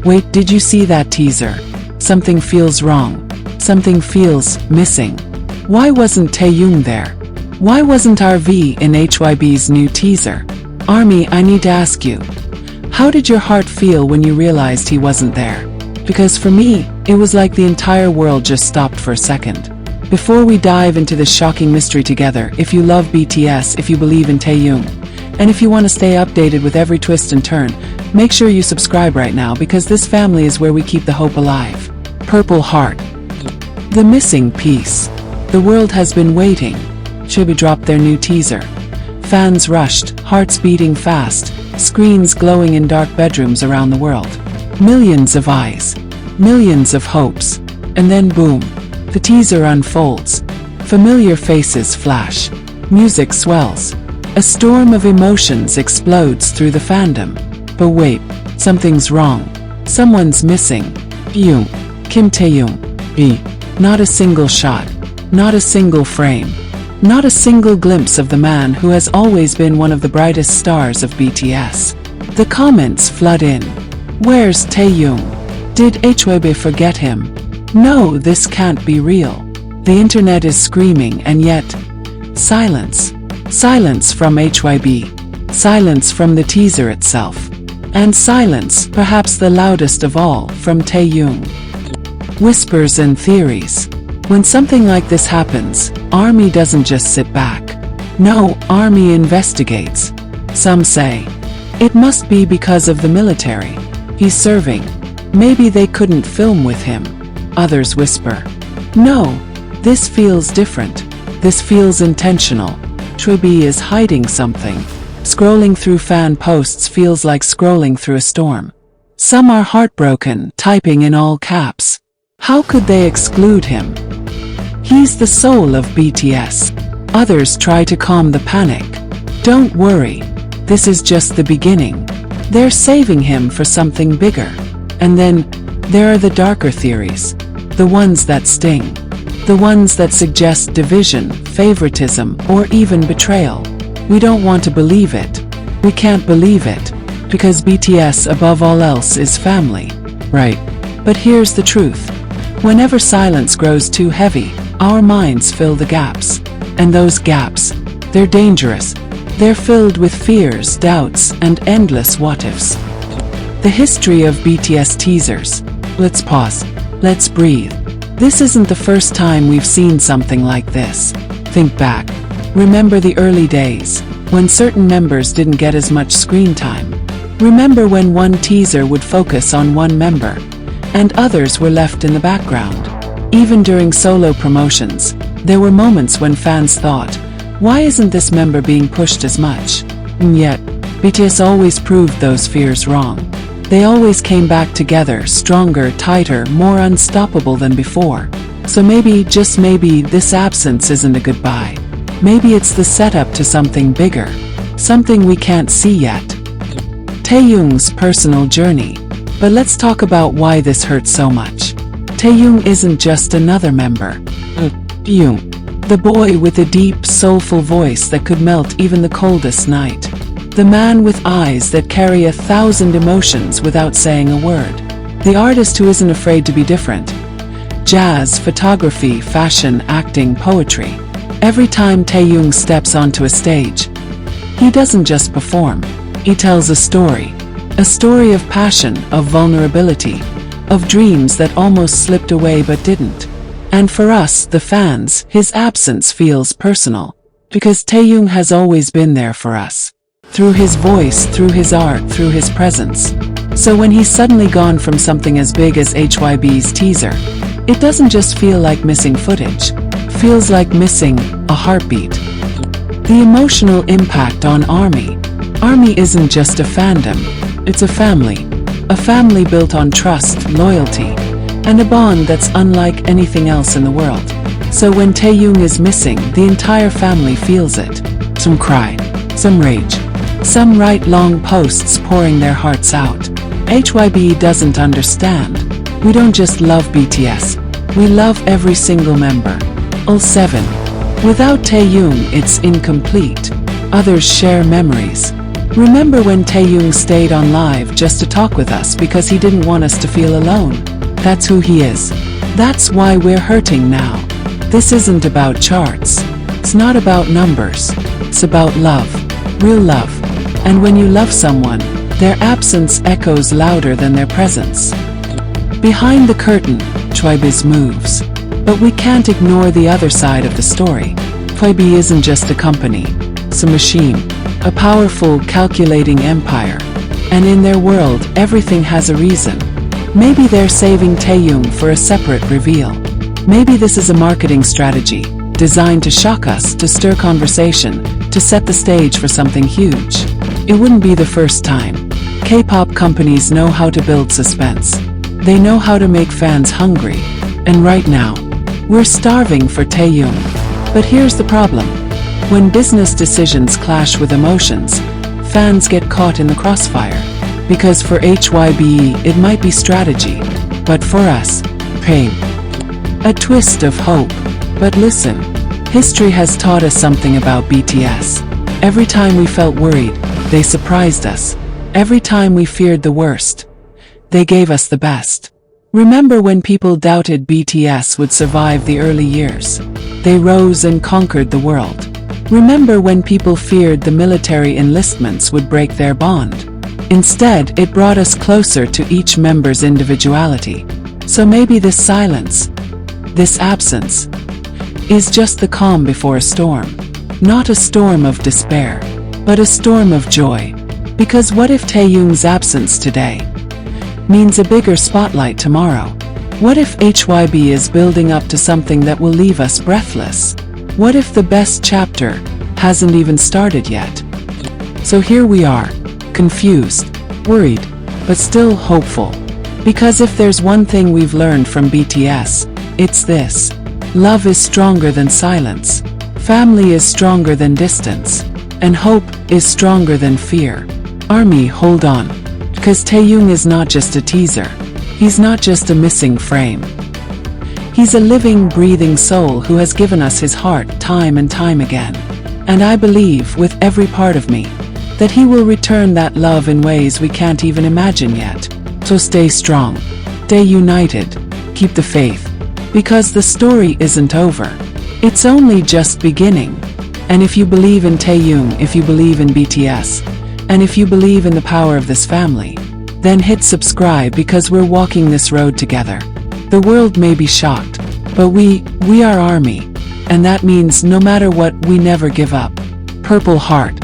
Wait, did you see that teaser? Something feels wrong. Something feels missing. Why wasn't Taeyong there? Why wasn't RV in HYBE's new teaser? ARMY, I need to ask you. How did your heart feel when you realized he wasn't there? Because for me, it was like the entire world just stopped for a second. Before we dive into this shocking mystery together, if you love BTS, if you believe in Taeyong, and if you want to stay updated with every twist and turn, make sure you subscribe right now because this family is where we keep the hope alive. Purple Heart. The missing piece. The world has been waiting. HYBE dropped their new teaser. Fans rushed, hearts beating fast, screens glowing in dark bedrooms around the world. Millions of eyes, millions of hopes, and then boom, the teaser unfolds. Familiar faces flash, music swells, a storm of emotions explodes through the fandom. But wait, something's wrong. Someone's missing. Kim Taehyung. Not a single shot, not a single frame, not a single glimpse of the man who has always been one of the brightest stars of BTS. The comments flood in. Where's Taeyong? Did HYBE forget him? No, this can't be real. The internet is screaming, and yet, silence. Silence from HYBE. Silence from the teaser itself. And silence, perhaps the loudest of all, from Taeyong. Whispers and theories. When something like this happens, ARMY doesn't just sit back. No, ARMY investigates. Some say, it must be because of the military. He's serving. Maybe they couldn't film with him. Others whisper, no, this feels different. This feels intentional. HYBE is hiding something. Scrolling through fan posts feels like scrolling through a storm. Some are heartbroken, typing in all caps. How could they exclude him? He's the soul of BTS. Others try to calm the panic. Don't worry, this is just the beginning. They're saving him for something bigger. And then, there are the darker theories. The ones that sting. The ones that suggest division, favoritism, or even betrayal. We don't want to believe it. We can't believe it. Because BTS above all else is family. Right. But here's the truth. Whenever silence grows too heavy, our minds fill the gaps. And those gaps, they're dangerous. They're filled with fears, doubts, and endless what-ifs. The history of BTS teasers. Let's pause. Let's breathe. This isn't the first time we've seen something like this. Think back. Remember the early days, when certain members didn't get as much screen time. Remember when one teaser would focus on one member, and others were left in the background. Even during solo promotions, there were moments when fans thought, why isn't this member being pushed as much? And yet, BTS always proved those fears wrong. They always came back together, stronger, tighter, more unstoppable than before. So maybe, just maybe, this absence isn't a goodbye. Maybe it's the setup to something bigger. Something we can't see yet. Taeyong's personal journey. But let's talk about why this hurts so much. Taeyong isn't just another member. Taeyong, the boy with a deep, soulful voice that could melt even the coldest night. The man with eyes that carry 1,000 emotions without saying a word. The artist who isn't afraid to be different. Jazz, photography, fashion, acting, poetry. Every time Taeyong steps onto a stage, he doesn't just perform. He tells a story. A story of passion, of vulnerability, of dreams that almost slipped away but didn't. And for us, the fans, his absence feels personal. Because Taeyong has always been there for us. Through his voice, through his art, through his presence. So when he's suddenly gone from something as big as HYBE's teaser, it doesn't just feel like missing footage. It feels like missing a heartbeat. The emotional impact on ARMY. ARMY isn't just a fandom. It's a family. A family built on trust, loyalty, and a bond that's unlike anything else in the world. So when Taeyong is missing, the entire family feels it. Some cry, some rage, some write long posts pouring their hearts out. HYBE doesn't understand. We don't just love BTS. We love every single member. All 7. Without Taeyong, it's incomplete. Others share memories. Remember when Taeyong stayed on live just to talk with us because he didn't want us to feel alone? That's who he is. That's why we're hurting now. This isn't about charts. It's not about numbers. It's about love. Real love. And when you love someone, their absence echoes louder than their presence. Behind the curtain, HYBE moves. But we can't ignore the other side of the story. HYBE isn't just a company. It's a machine. A powerful, calculating empire. And in their world, everything has a reason. Maybe they're saving Taeyong for a separate reveal. Maybe this is a marketing strategy, designed to shock us, to stir conversation, to set the stage for something huge. It wouldn't be the first time. K-pop companies know how to build suspense. They know how to make fans hungry. And right now, we're starving for Taeyong. But here's the problem. When business decisions clash with emotions, fans get caught in the crossfire. Because for HYBE, it might be strategy, but for us, pain. A twist of hope. But listen, history has taught us something about BTS. Every time we felt worried, they surprised us. Every time we feared the worst, they gave us the best. Remember when people doubted BTS would survive the early years? They rose and conquered the world. Remember when people feared the military enlistments would break their bond? Instead, it brought us closer to each member's individuality. So maybe this silence, this absence, is just the calm before a storm. Not a storm of despair, but a storm of joy. Because what if Taeyong's absence today means a bigger spotlight tomorrow? What if HYBE is building up to something that will leave us breathless? What if the best chapter hasn't even started yet? So here we are, confused, worried, but still hopeful. Because if there's one thing we've learned from BTS, it's this. Love is stronger than silence. Family is stronger than distance. And hope is stronger than fear. Army, hold on. Because Taeyong is not just a teaser. He's not just a missing frame. He's a living, breathing soul who has given us his heart time and time again. And I believe, with every part of me, that he will return that love in ways we can't even imagine yet. So stay strong. Stay united. Keep the faith. Because the story isn't over. It's only just beginning. And if you believe in Taeyong, if you believe in BTS, and if you believe in the power of this family, then hit subscribe because we're walking this road together. The world may be shocked, but we are Army. And that means no matter what, we never give up. Purple Heart.